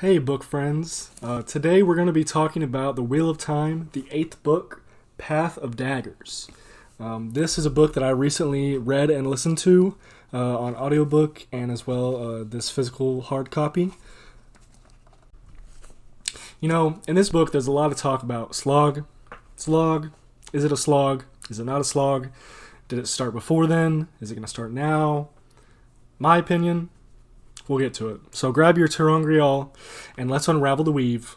Hey, book friends. Today we're going to be talking about The Wheel of Time, the 8th book, Path of Daggers. This is a book that I recently read and listened to on audiobook and as well this physical hard copy. You know, in this book there's a lot of talk about slog. Slog. Is it a slog? Is it not a slog? Did it start before then? Is it going to start now? My opinion, we'll get to it. So grab your terangrial and let's unravel the weave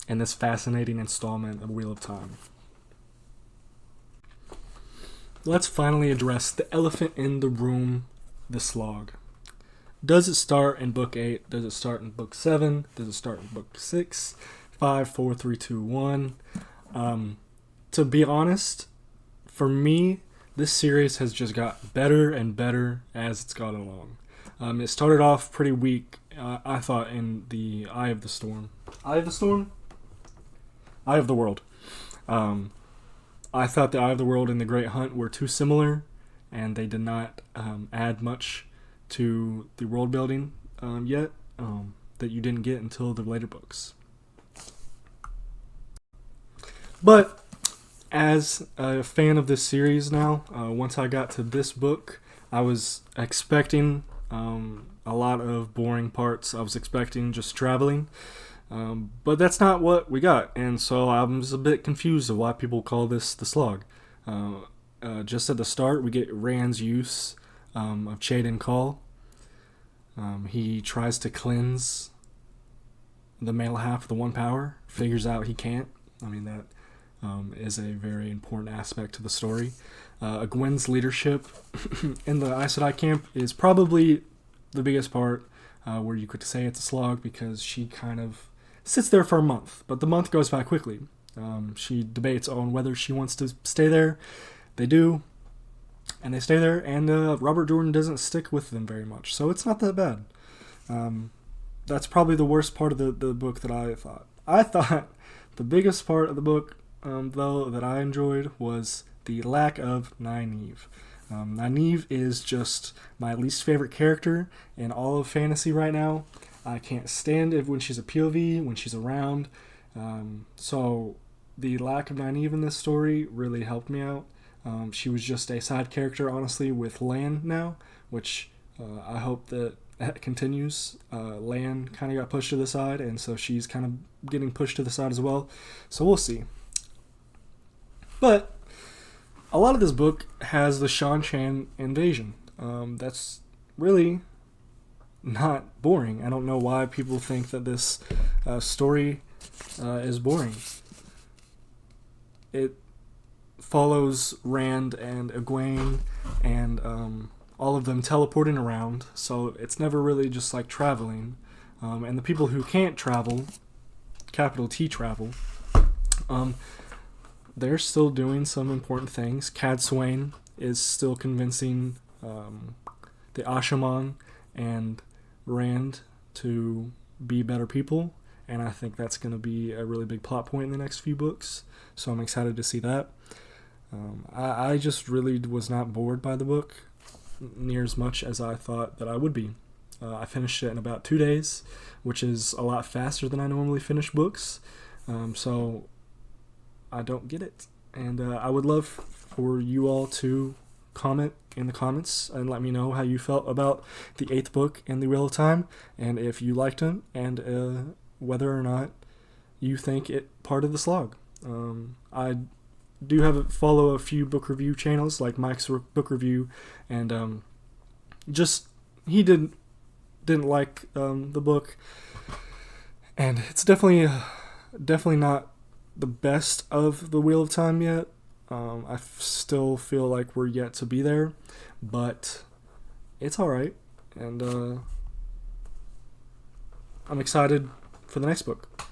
in this fascinating installment of Wheel of Time. Let's finally address the elephant in the room, the slog. Does it start in book 8? Does it start in book 7? Does it start in book 6? 5, 4, 3, 2, 1. To be honest, for me, this series has just got better and better as it's gone along. It started off pretty weak, I thought, in the Eye of the Storm. Eye of the Storm? Eye of the World. I thought the Eye of the World and the Great Hunt were too similar, and they did not add much to the world building yet that you didn't get until the later books. But as a fan of this series now, once I got to this book, I was expecting a lot of boring parts. I was expecting just traveling, but that's not what we got, and so I was a bit confused of why people call this the slog. Just at the start, we get Rand's use of Choedan Kal. He tries to cleanse the male half of the One Power, figures out he can't. I mean, that is a very important aspect to the story. Egwene's leadership in the Aes Sedai camp is probably the biggest part, where you could say it's a slog because she kind of sits there for a month, but the month goes by quickly. She debates on whether she wants to stay there. They do, and they stay there, and Robert Jordan doesn't stick with them very much, so it's not that bad. That's probably the worst part of the book that I thought. I thought the biggest part of the book, though, that I enjoyed was the lack of Nynaeve. Nynaeve is just my least favorite character in all of fantasy right now. I can't stand it when she's a POV, when she's around. So the lack of Nynaeve in this story really helped me out. She was just a side character, honestly, with Lan now, which I hope that continues. Lan kind of got pushed to the side, and so she's kind of getting pushed to the side as well. So we'll see. But a lot of this book has the Seanchan invasion. That's really not boring. I don't know why people think that this story is boring. It follows Rand and Egwene and all of them teleporting around, so it's never really just like traveling. And the people who can't travel, capital T travel, they're still doing some important things. Cadsuane is still convincing the Ashaman and Rand to be better people, and I think that's going to be a really big plot point in the next few books, so I'm excited to see that. I just really was not bored by the book near as much as I thought that I would be. I finished it in about 2 days, which is a lot faster than I normally finish books, so I don't get it. And I would love for you all to comment in the comments and let me know how you felt about the 8th book and the Wheel of Time, and if you liked them, and whether or not you think it part of the slog. I do follow a few book review channels like Mike's book review, and just he didn't like the book, and it's definitely not the best of the Wheel of Time yet. I still feel like we're yet to be there, but it's alright, and I'm excited for the next book.